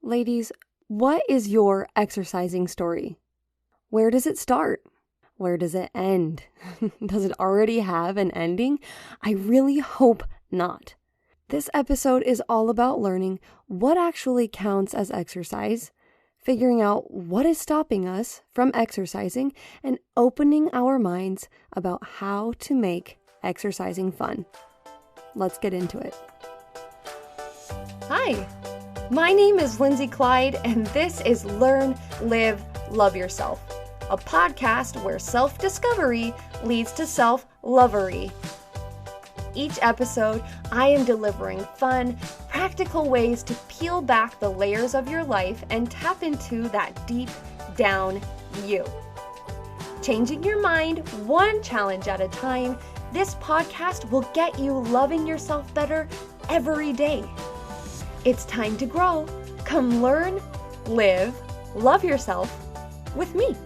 Ladies, what is your exercising story? Where does it start? Where does it end? Does it already have an ending? I really hope not. This episode is all about learning what actually counts as exercise, figuring out what is stopping us from exercising, and opening our minds about how to make exercising fun. Let's get into it. Hi, my name is Lindsay Clyde, and this is Learn, Live, Love Yourself, a podcast where self-discovery leads to self-lovery. Each episode, I am delivering fun, practical ways to peel back the layers of your life and tap into that deep down you. Changing your mind one challenge at a time, this podcast will get you loving yourself better every day. It's time to grow. Come learn, live, love yourself with me.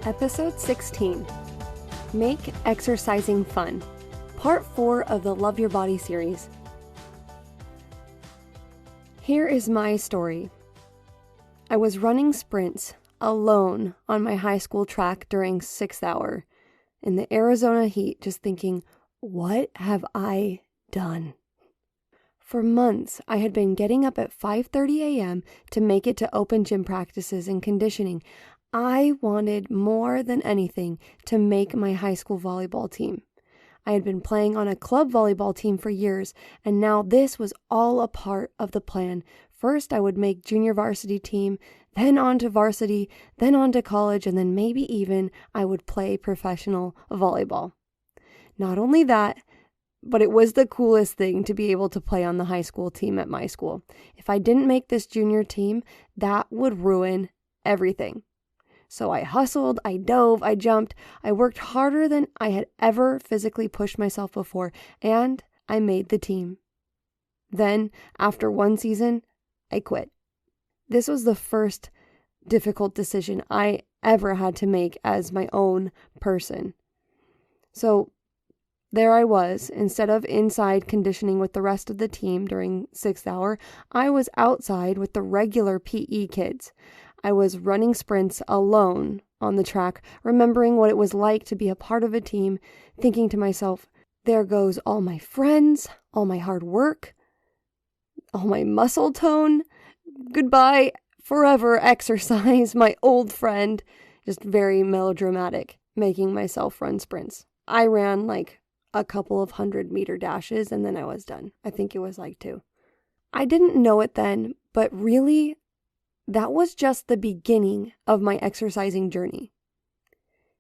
Episode 16, Make Exercising Fun, Part 4 of the Love Your Body series. Here is my story. I was running sprints alone on my high school track during 6th hour in the Arizona heat, just thinking, what have I done? For months, I had been getting up at 5:30 a.m. to make it to open gym practices and conditioning. I wanted more than anything to make my high school volleyball team. I had been playing on a club volleyball team for years, and now this was all a part of the plan. First, I would make junior varsity team, then on to varsity, then on to college, and then maybe even I would play professional volleyball. Not only that, but it was the coolest thing to be able to play on the high school team at my school. If I didn't make this junior team, that would ruin everything. So I hustled, I dove, I jumped, I worked harder than I had ever physically pushed myself before, and I made the team. Then, after one season, I quit. This was the first difficult decision I ever had to make as my own person. So there I was, instead of inside conditioning with the rest of the team during 6th hour, I was outside with the regular PE kids. I was running sprints alone on the track, remembering what it was like to be a part of a team, thinking to myself, there goes all my friends, all my hard work, all my muscle tone. Goodbye, forever exercise, my old friend. Just very melodramatic, making myself run sprints. I ran like a couple of 100-meter dashes, and then I was done. I think it was like 2. I didn't know it then, but really, that was just the beginning of my exercising journey.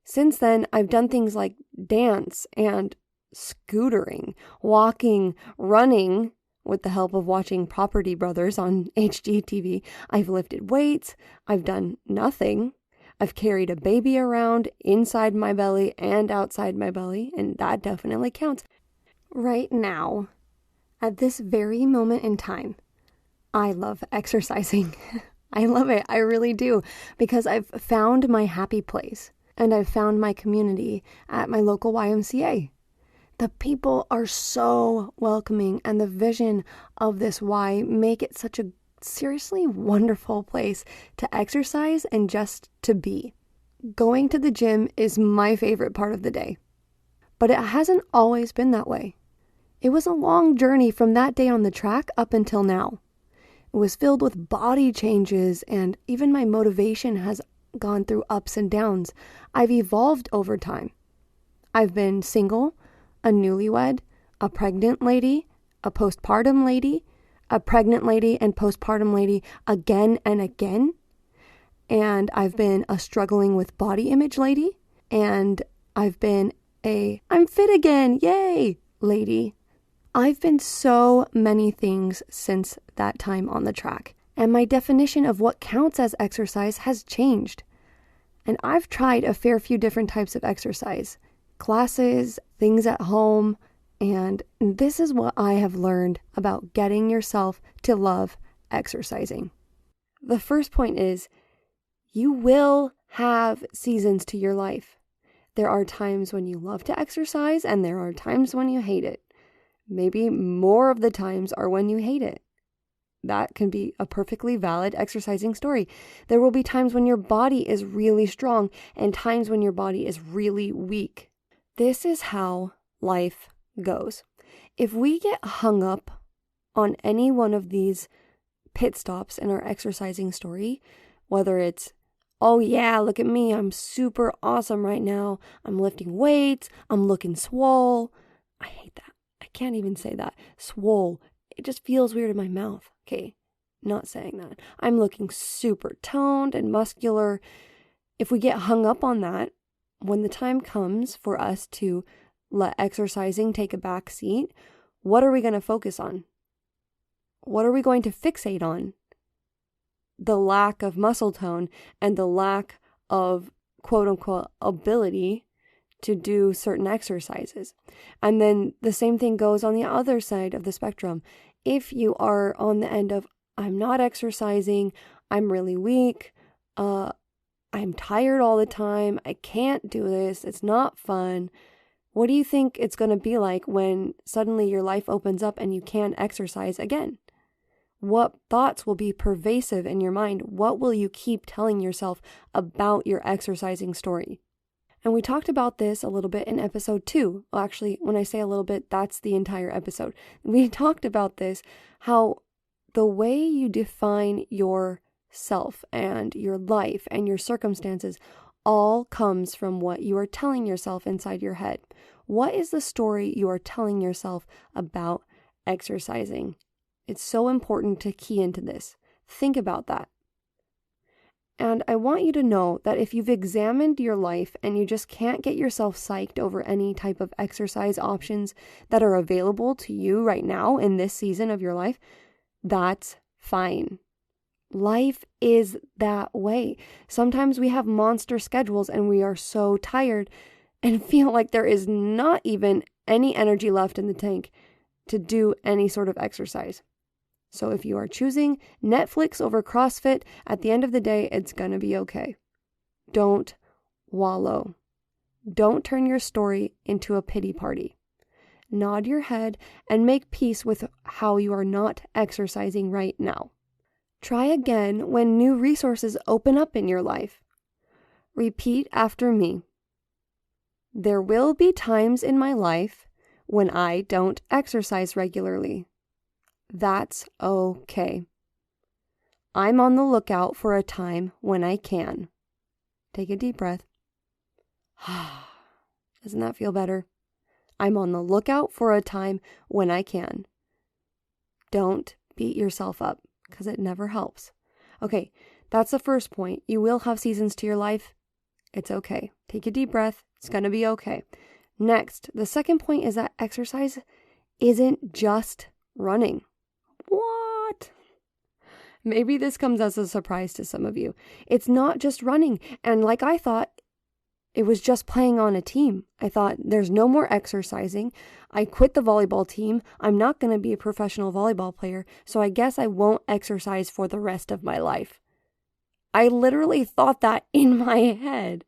Since then, I've done things like dance and scootering, walking, running, with the help of watching Property Brothers on HGTV. I've lifted weights. I've done nothing. I've carried a baby around inside my belly and outside my belly, and that definitely counts. Right now, at this very moment in time, I love exercising. I love it. I really do, because I've found my happy place, and I've found my community at my local YMCA. The people are so welcoming, and the vision of this Y make it such a seriously wonderful place to exercise and just to be. Going to the gym is my favorite part of the day, but it hasn't always been that way. It was a long journey from that day on the track up until now. It was filled with body changes, and even my motivation has gone through ups and downs. I've evolved over time. I've been single, a newlywed, a pregnant lady, a postpartum lady, a pregnant lady and postpartum lady again and again. And I've been a struggling with body image lady. And I've been a I'm fit again, yay, lady. I've been so many things since that time on the track. And my definition of what counts as exercise has changed. And I've tried a fair few different types of exercise. Classes, things at home, and this is what I have learned about getting yourself to love exercising. The first point is, you will have seasons to your life. There are times when you love to exercise, and there are times when you hate it. Maybe more of the times are when you hate it. that can be a perfectly valid exercising story. There will be times when your body is really strong and times when your body is really weak. This is how life goes. If we get hung up on any one of these pit stops in our exercising story, whether it's, oh yeah, look at me, I'm super awesome right now, I'm lifting weights, I'm looking swole. I hate that. I can't even say that. Swole. It just feels weird in my mouth. Okay, not saying that. I'm looking super toned and muscular. If we get hung up on that, when the time comes for us to let exercising take a back seat, what are we going to focus on? What are we going to fixate on? The lack of muscle tone and the lack of quote unquote ability to do certain exercises. And then the same thing goes on the other side of the spectrum. If you are on the end of, I'm not exercising, I'm really weak, I'm tired all the time, I can't do this, it's not fun. What do you think it's going to be like when suddenly your life opens up and you can exercise again? What thoughts will be pervasive in your mind? What will you keep telling yourself about your exercising story? And we talked about this a little bit in episode 2. Well, actually, when I say a little bit, that's the entire episode. We talked about this, how the way you define yourself and your life and your circumstances all comes from what you are telling yourself inside your head. What is the story you are telling yourself about exercising? It's so important to key into this. Think about that. And I want you to know that if you've examined your life and you just can't get yourself psyched over any type of exercise options that are available to you right now in this season of your life, that's fine. Life is that way. Sometimes we have monster schedules and we are so tired and feel like there is not even any energy left in the tank to do any sort of exercise. So if you are choosing Netflix over CrossFit, at the end of the day, it's going to be okay. Don't wallow. Don't turn your story into a pity party. Nod your head and make peace with how you are not exercising right now. Try again when new resources open up in your life. Repeat after me. There will be times in my life when I don't exercise regularly. That's okay. I'm on the lookout for a time when I can. Take a deep breath. Doesn't that feel better? I'm on the lookout for a time when I can. Don't beat yourself up because it never helps. Okay, that's the first point. You will have seasons to your life. It's okay. Take a deep breath. It's going to be okay. Next, the second point is that exercise isn't just running. What? Maybe this comes as a surprise to some of you. It's not just running. And like I thought, it was just playing on a team. I thought there's no more exercising. I quit the volleyball team. I'm not going to be a professional volleyball player, so I guess I won't exercise for the rest of my life. I literally thought that in my head,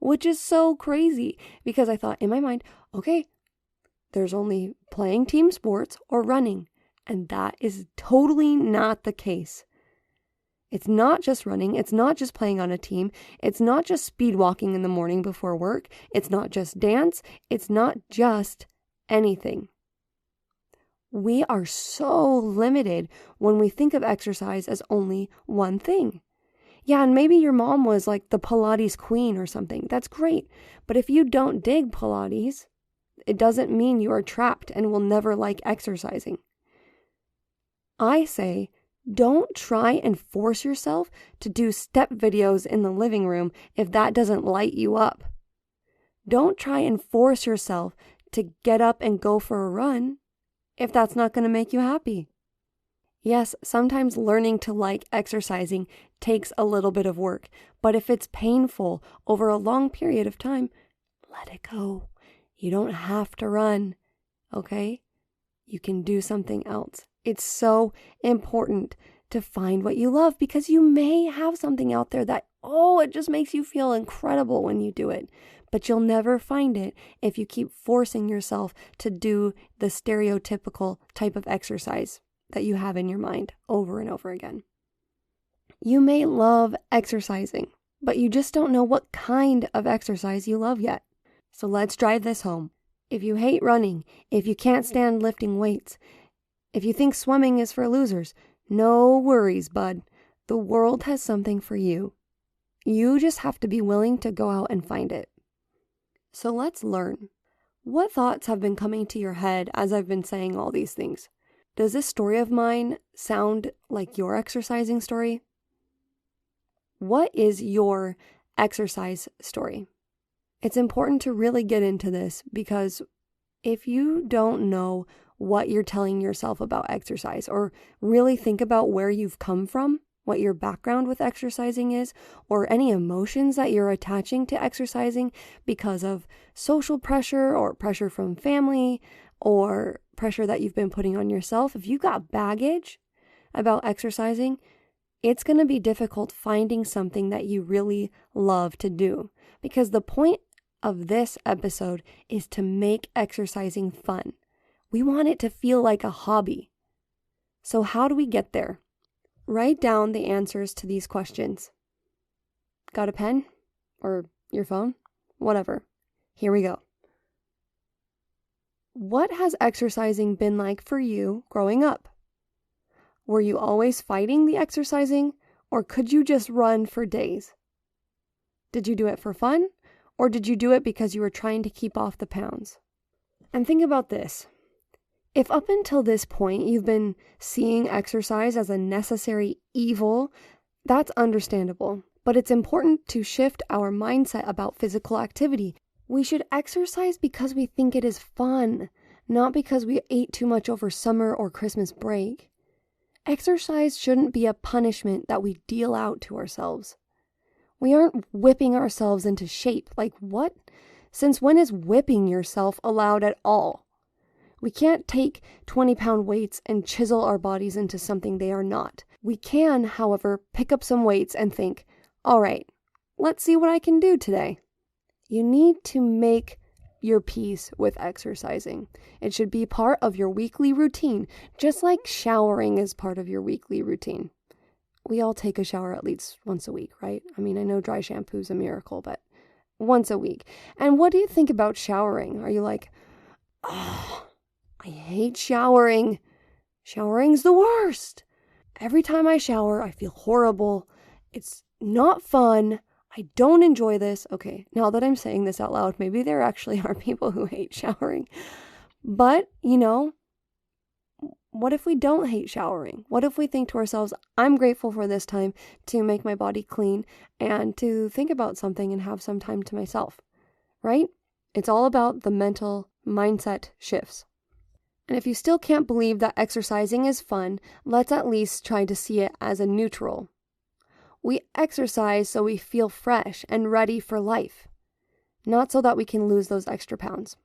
which is so crazy because I thought in my mind, okay, there's only playing team sports or running, and that is totally not the case. It's not just running. It's not just playing on a team. It's not just speed walking in the morning before work. It's not just dance. It's not just anything. We are so limited when we think of exercise as only one thing. Yeah, and maybe your mom was like the Pilates queen or something. That's great. But if you don't dig Pilates, it doesn't mean you are trapped and will never like exercising. I say, don't try and force yourself to do step videos in the living room if that doesn't light you up. Don't try and force yourself to get up and go for a run if that's not going to make you happy. Yes, sometimes learning to like exercising takes a little bit of work, but if it's painful over a long period of time, let it go. You don't have to run, okay? You can do something else. It's so important to find what you love because you may have something out there that, it just makes you feel incredible when you do it. But you'll never find it if you keep forcing yourself to do the stereotypical type of exercise. that you have in your mind over and over again. You may love exercising, but you just don't know what kind of exercise you love yet. So let's drive this home. If you hate running, if you can't stand lifting weights, if you think swimming is for losers, no worries, bud. The world has something for you. You just have to be willing to go out and find it. So let's learn. What thoughts have been coming to your head as I've been saying all these things? Does this story of mine sound like your exercising story? What is your exercise story? It's important to really get into this because if you don't know what you're telling yourself about exercise or really think about where you've come from, what your background with exercising is, or any emotions that you're attaching to exercising because of social pressure or pressure from family or pressure that you've been putting on yourself, if you've got baggage about exercising, it's going to be difficult finding something that you really love to do, because the point of this episode is to make exercising fun. We want it to feel like a hobby. So how do we get there? Write down the answers to these questions. Got a pen? Or your phone? Whatever. Here we go. What has exercising been like for you growing up? Were you always fighting the exercising, or could you just run for days? Did you do it for fun, or did you do it because you were trying to keep off the pounds? And think about this. If up until this point you've been seeing exercise as a necessary evil, that's understandable. But it's important to shift our mindset about physical activity. We should exercise because we think it is fun, not because we ate too much over summer or Christmas break. Exercise shouldn't be a punishment that we deal out to ourselves. We aren't whipping ourselves into shape. Like what? Since when is whipping yourself allowed at all? We can't take 20-pound weights and chisel our bodies into something they are not. We can, however, pick up some weights and think, all right, let's see what I can do today. You need to make your peace with exercising. It should be part of your weekly routine, just like showering is part of your weekly routine. We all take a shower at least once a week, right? I mean, I know dry shampoo is a miracle, but once a week. And what do you think about showering? Are you like, oh, I hate showering. Showering's the worst. Every time I shower, I feel horrible. It's not fun. I don't enjoy this. Okay, now that I'm saying this out loud, maybe there actually are people who hate showering. But, what if we don't hate showering? What if we think to ourselves, I'm grateful for this time to make my body clean and to think about something and have some time to myself, right? It's all about the mental mindset shifts. And if you still can't believe that exercising is fun, let's at least try to see it as a neutral. We exercise so we feel fresh and ready for life, not so that we can lose those extra pounds.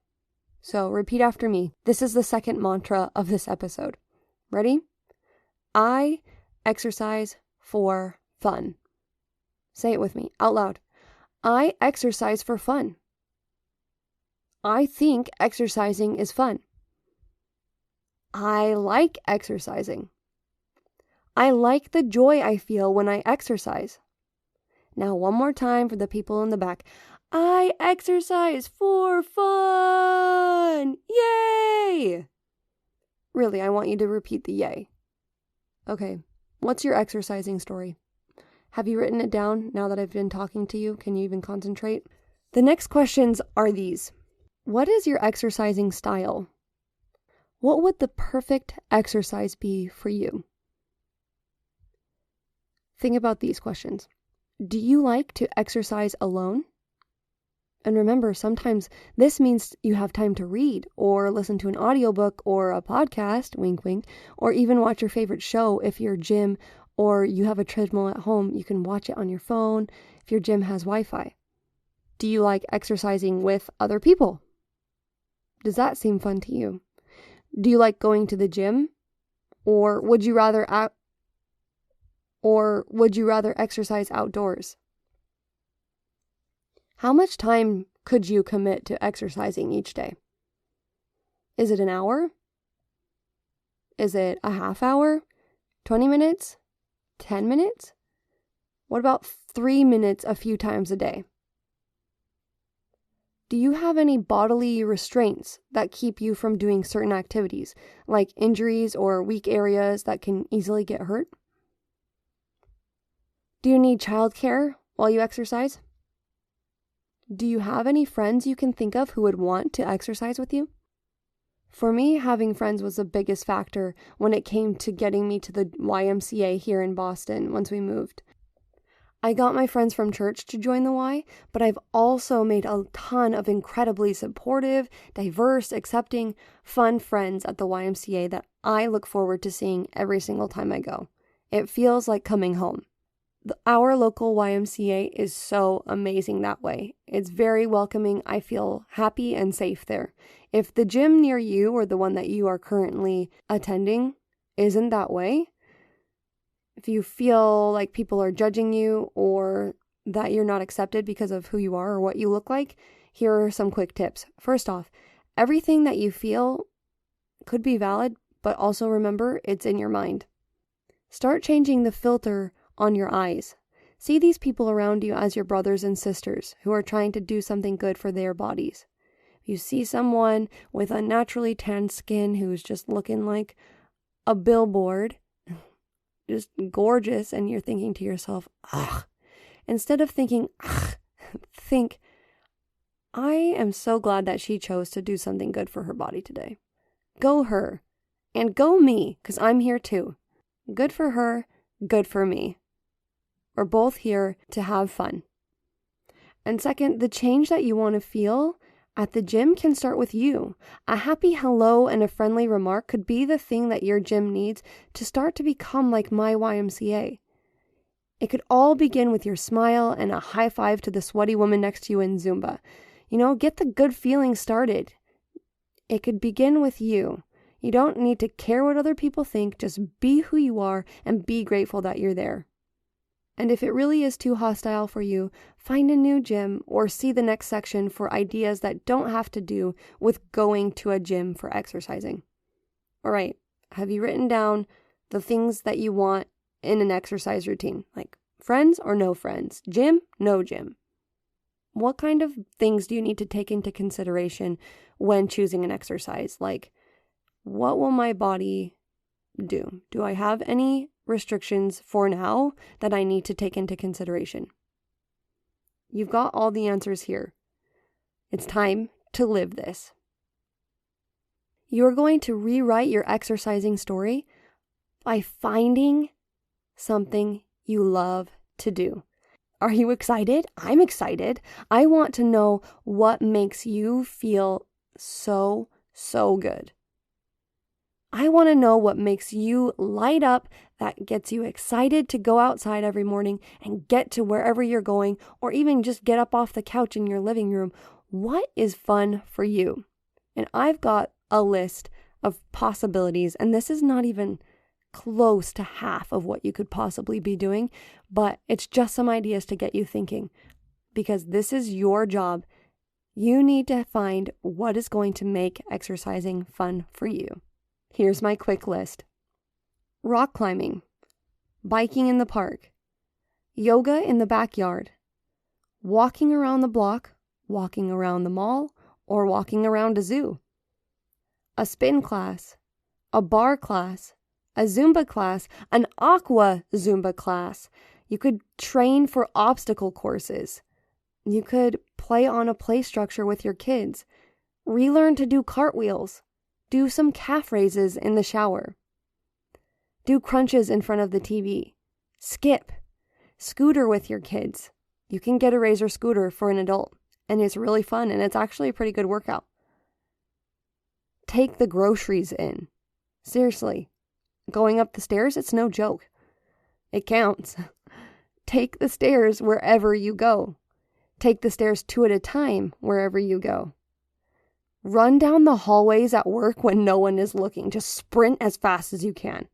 So repeat after me. This is the second mantra of this episode. Ready? I exercise for fun. Say it with me out loud. I exercise for fun. I think exercising is fun. I like exercising. I like the joy I feel when I exercise. Now, one more time for the people in the back. I exercise for fun. Yay! Really, I want you to repeat the yay. Okay, what's your exercising story? Have you written it down now that I've been talking to you? Can you even concentrate? The next questions are these. What is your exercising style? What would the perfect exercise be for you? Think about these questions. Do you like to exercise alone? And remember, sometimes this means you have time to read or listen to an audiobook or a podcast, wink, wink, or even watch your favorite show. If your gym or you have a treadmill at home, you can watch it on your phone if your gym has Wi-Fi. Do you like exercising with other people? Does that seem fun to you? Do you like going to the gym? Or would you rather exercise outdoors? How much time could you commit to exercising each day? Is it an hour? Is it a half hour? 20 minutes? 10 minutes? What about 3 minutes a few times a day? Do you have any bodily restraints that keep you from doing certain activities, like injuries or weak areas that can easily get hurt? Do you need childcare while you exercise? Do you have any friends you can think of who would want to exercise with you? For me, having friends was the biggest factor when it came to getting me to the YMCA here in Boston once we moved. I got my friends from church to join the Y, but I've also made a ton of incredibly supportive, diverse, accepting, fun friends at the YMCA that I look forward to seeing every single time I go. It feels like coming home. Our local YMCA is so amazing that way. It's very welcoming. I feel happy and safe there. If the gym near you or the one that you are currently attending isn't that way, if you feel like people are judging you or that you're not accepted because of who you are or what you look like, here are some quick tips. First off, everything that you feel could be valid, but also remember it's in your mind. Start changing the filter on your eyes. See these people around you as your brothers and sisters who are trying to do something good for their bodies. If you see someone with unnaturally tanned skin who's just looking like a billboard, just gorgeous, and you're thinking to yourself, ugh. Instead of thinking, ugh, think, I am so glad that she chose to do something good for her body today. Go her. And go me, because I'm here too. Good for her, good for me. We're both here to have fun. And second, the change that you want to feel at the gym can start with you. A happy hello and a friendly remark could be the thing that your gym needs to start to become like my YMCA. It could all begin with your smile and a high five to the sweaty woman next to you in Zumba. Get the good feeling started. It could begin with you. You don't need to care what other people think. Just be who you are and be grateful that you're there. And if it really is too hostile for you, find a new gym or see the next section for ideas that don't have to do with going to a gym for exercising. All right, have you written down the things that you want in an exercise routine? Like friends or no friends? Gym, no gym? What kind of things do you need to take into consideration when choosing an exercise? Like, what will my body do? Do I have any restrictions for now that I need to take into consideration? You've got all the answers here. It's time to live this. You're going to rewrite your exercising story by finding something you love to do. Are you excited? I'm excited. I want to know what makes you feel so good. I want to know what makes you light up, that gets you excited to go outside every morning and get to wherever you're going, or even just get up off the couch in your living room. What is fun for you? And I've got a list of possibilities, and this is not even close to half of what you could possibly be doing, but it's just some ideas to get you thinking, because this is your job. You need to find what is going to make exercising fun for you. Here's my quick list. Rock climbing, biking in the park, yoga in the backyard, walking around the block, walking around the mall, or walking around a zoo, a spin class, a bar class, a Zumba class, an aqua Zumba class. You could train for obstacle courses. You could play on a play structure with your kids, relearn to do cartwheels, do some calf raises in the shower, do crunches in front of the TV, skip, scooter with your kids. You can get a Razor scooter for an adult, and it's really fun, and it's actually a pretty good workout. Take the groceries in. Seriously, going up the stairs, it's no joke. It counts. Take the stairs wherever you go. Take the stairs 2 at a time wherever you go. Run down the hallways at work when no one is looking. Just sprint as fast as you can.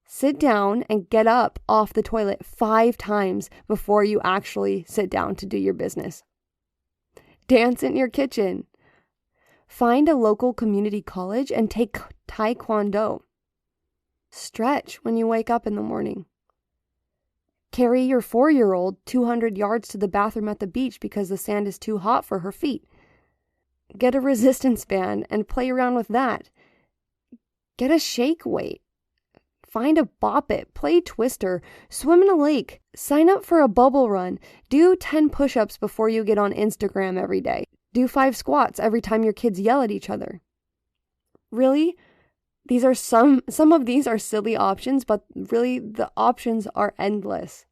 Sit down and get up off the toilet 5 times before you actually sit down to do your business. Dance in your kitchen. Find a local community college and take Taekwondo. Stretch when you wake up in the morning. Carry your 4-year-old 200 yards to the bathroom at the beach because the sand is too hot for her feet. Get a resistance band and play around with that. Get a shake weight. Find a bop it, play Twister, swim in a lake, sign up for a bubble run, do 10 push-ups before you get on Instagram every day. Do 5 squats every time your kids yell at each other. Really? These are some of these are silly options, but really the options are endless.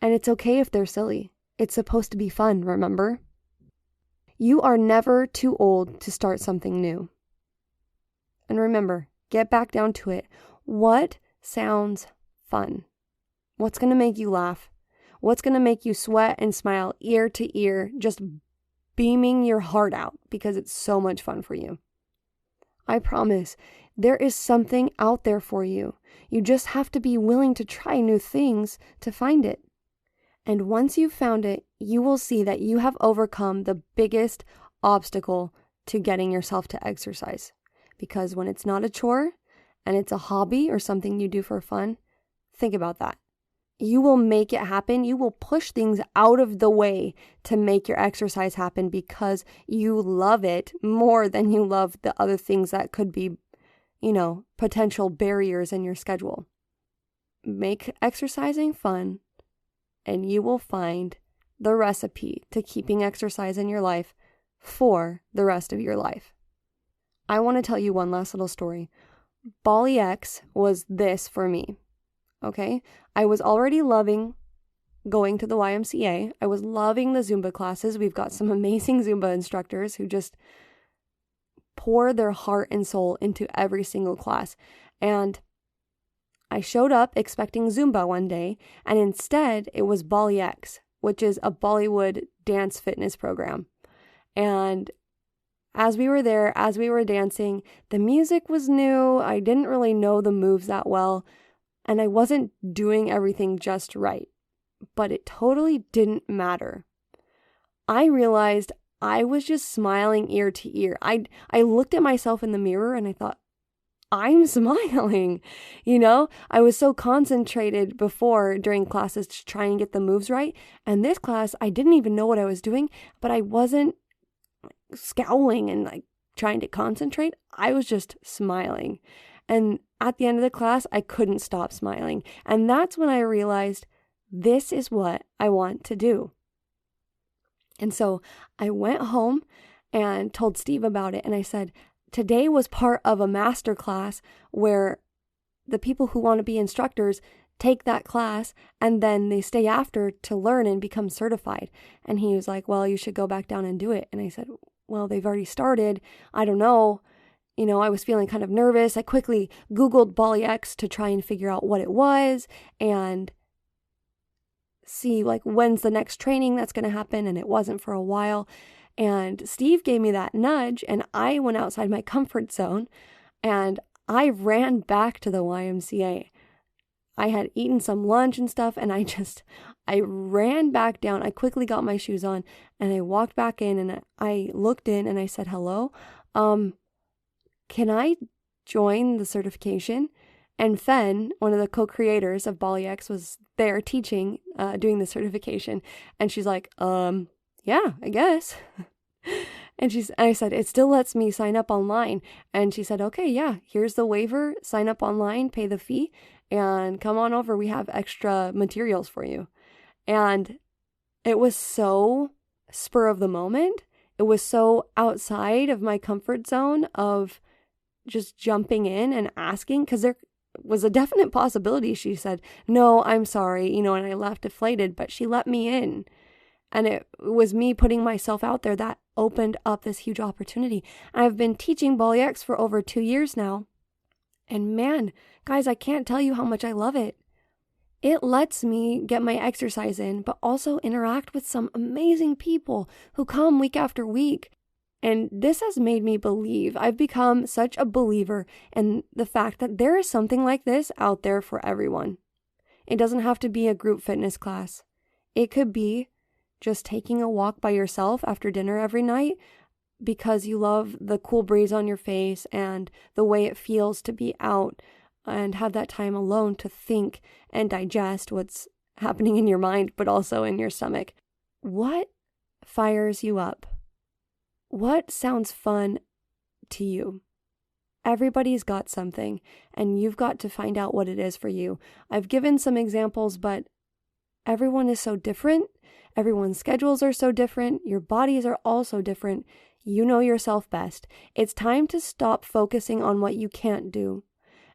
And it's okay if they're silly. It's supposed to be fun, remember? You are never too old to start something new. And remember, get back down to it. What sounds fun? What's going to make you laugh? What's going to make you sweat and smile ear to ear, just beaming your heart out because it's so much fun for you? I promise, there is something out there for you. You just have to be willing to try new things to find it. And once you've found it, you will see that you have overcome the biggest obstacle to getting yourself to exercise. Because when it's not a chore, and it's a hobby or something you do for fun, think about that. You will make it happen. You will push things out of the way to make your exercise happen because you love it more than you love the other things that could be, potential barriers in your schedule. Make exercising fun, and you will find the recipe to keeping exercise in your life for the rest of your life. I want to tell you one last little story. Bali X was this for me, okay? I was already loving going to the YMCA. I was loving the Zumba classes. We've got some amazing Zumba instructors who just pour their heart and soul into every single class. And I showed up expecting Zumba one day, and instead it was Bali X, which is a Bollywood dance fitness program. And as we were there, as we were dancing, the music was new. I didn't really know the moves that well, and I wasn't doing everything just right. But it totally didn't matter. I realized I was just smiling ear to ear. I looked at myself in the mirror and I thought, I'm smiling. I was so concentrated before during classes to try and get the moves right. And this class, I didn't even know what I was doing, but I wasn't scowling and trying to concentrate. I was just smiling. And at the end of the class, I couldn't stop smiling. And that's when I realized this is what I want to do. And so I went home and told Steve about it. And I said, today was part of a master class where the people who want to be instructors take that class and then they stay after to learn and become certified. And he was like, well, you should go back down and do it. And I said, well, they've already started. I don't know. I was feeling kind of nervous. I quickly Googled Bali X to try and figure out what it was and see when's the next training that's going to happen. And it wasn't for a while. And Steve gave me that nudge and I went outside my comfort zone and I ran back to the YMCA. I had eaten some lunch and stuff and I ran back down. I quickly got my shoes on and I walked back in and I looked in and I said, hello, can I join the certification? And Fen, one of the co-creators of Bali X, was there teaching, doing the certification. And she's like, yeah, I guess. And I said, it still lets me sign up online. And she said, okay, yeah, here's the waiver, sign up online, pay the fee, and come on over. We have extra materials for you. And it was so spur of the moment. It was so outside of my comfort zone of just jumping in and asking, because there was a definite possibility. She said, no, I'm sorry, and I left deflated, but she let me in. And it was me putting myself out there that opened up this huge opportunity. I've been teaching Bali X for over 2 years now. And man, guys, I can't tell you how much I love it. It lets me get my exercise in, but also interact with some amazing people who come week after week. And this has made me believe. I've become such a believer in the fact that there is something like this out there for everyone. It doesn't have to be a group fitness class. It could be just taking a walk by yourself after dinner every night because you love the cool breeze on your face and the way it feels to be out and have that time alone to think and digest what's happening in your mind, but also in your stomach. What fires you up? What sounds fun to you? Everybody's got something, and you've got to find out what it is for you. I've given some examples, but everyone is so different. Everyone's schedules are so different. Your bodies are all so different. You know yourself best. It's time to stop focusing on what you can't do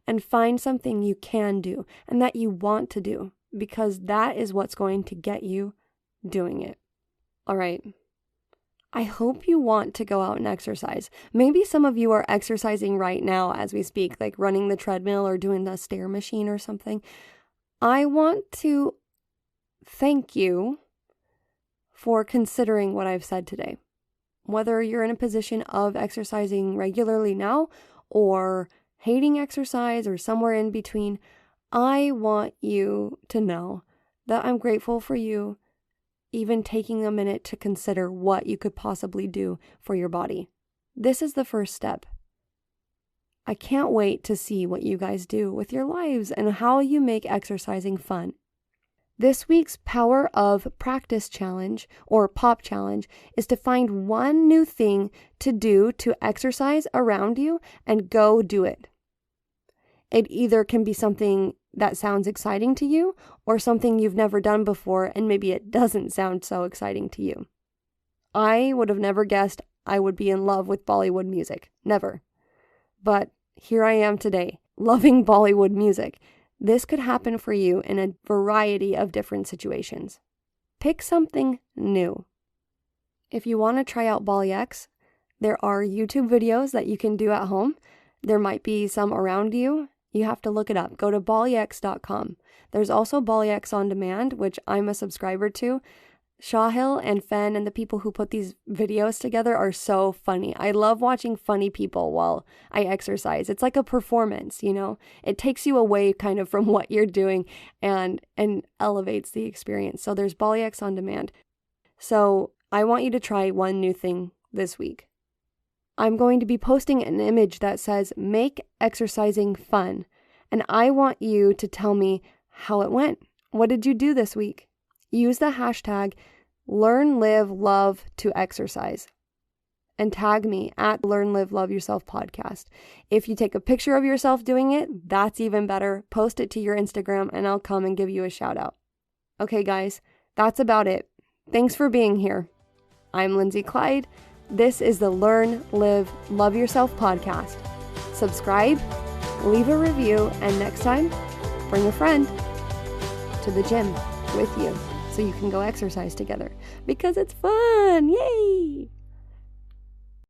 and find something you can do and that you want to do, because that is what's going to get you doing it. All right. I hope you want to go out and exercise. Maybe some of you are exercising right now as we speak, like running the treadmill or doing the stair machine or something. I want to thank you for considering what I've said today. Whether you're in a position of exercising regularly now or hating exercise or somewhere in between, I want you to know that I'm grateful for you even taking a minute to consider what you could possibly do for your body. This is the first step. I can't wait to see what you guys do with your lives and how you make exercising fun. This week's Power of Practice Challenge, or POP Challenge, is to find one new thing to do to exercise around you and go do it. It either can be something that sounds exciting to you or something you've never done before and maybe it doesn't sound so exciting to you. I would have never guessed I would be in love with Bollywood music. Never. But here I am today, loving Bollywood music. This could happen for you in a variety of different situations. Pick something new. If you want to try out Bali X, there are YouTube videos that you can do at home. There might be some around you. You have to look it up. Go to balix.com. There's also Bali X on demand, which I'm a subscriber to. Shahil and Fen and the people who put these videos together are so funny. I love watching funny people while I exercise. It's like a performance, you know? It takes you away kind of from what you're doing and elevates the experience. So there's Bali X on demand. So I want you to try one new thing this week. I'm going to be posting an image that says, "Make exercising fun." And I want you to tell me how it went. What did you do this week? Use the hashtag #LearnLiveLoveToExercise and tag me at Learn Live Love Yourself podcast. If you take a picture of yourself doing it, that's even better. Post it to your Instagram and I'll come and give you a shout out. Okay, guys, that's about it. Thanks for being here. I'm Lindsay Clyde. This is the Learn, Live, Love Yourself podcast. Subscribe, leave a review, and next time, bring a friend to the gym with you so you can go exercise together because it's fun. Yay!